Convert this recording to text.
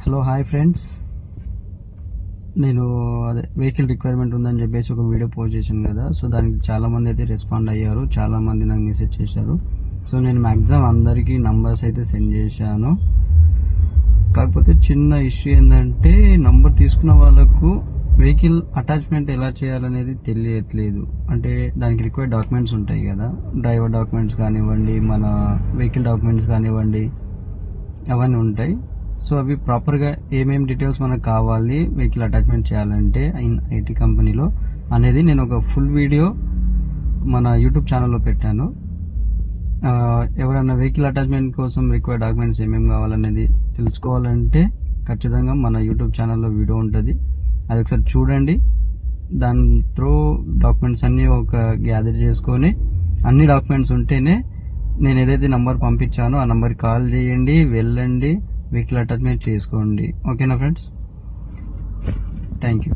Hello hi friends, నేను అదే vehicle requirement ఉందని చెప్పేసి ఒక వీడియో పోస్ట్ చేశాను కదా. సో దానికి చాలామంది అయితే రెస్పాండ్ అయ్యారు, చాలామంది నాకు మెసేజ్ చేశారు. సో నేను మ్యాక్సిమం అందరికీ నంబర్స్ అయితే సెండ్ చేశాను. కాకపోతే చిన్న ఇష్యూ ఏంటంటే నంబర్ తీసుకున్న వాళ్ళకు వెహికల్ అటాచ్మెంట్ ఎలా చేయాలనేది తెలియట్లేదు. అంటే దానికి రిక్వైర్డ్ డాక్యుమెంట్స్ ఉంటాయి కదా, డ్రైవర్ డాక్యుమెంట్స్ కానివ్వండి, మన వెహికల్ డాక్యుమెంట్స్ కానివ్వండి, అవన్నీ ఉంటాయి. సో అవి ప్రాపర్గా ఏమేమి డీటెయిల్స్ మనకు కావాలి వెహికల్ అటాచ్మెంట్ చేయాలంటే ఐటీ కంపెనీలో అనేది నేను ఒక ఫుల్ వీడియో మన యూట్యూబ్ ఛానల్లో పెట్టాను. ఎవరైనా వెహికల్ అటాచ్మెంట్ కోసం రిక్వైర్డ్ డాక్యుమెంట్స్ ఏమేమి కావాలనేది తెలుసుకోవాలంటే ఖచ్చితంగా మన యూట్యూబ్ ఛానల్లో వీడియో ఉంటుంది, అది ఒకసారి చూడండి. దాని త్రూ డాక్యుమెంట్స్ అన్నీ ఒక గ్యాదర్ చేసుకొని అన్ని డాక్యుమెంట్స్ ఉంటేనే నేను ఏదైతే నంబర్ పంపించానో ఆ నంబర్కి కాల్ చేయండి, వెళ్ళండి, వెహికల్ అటాచ్మెంట్ చేసుకోండి. ఓకేనా ఫ్రెండ్స్, థ్యాంక్ యూ.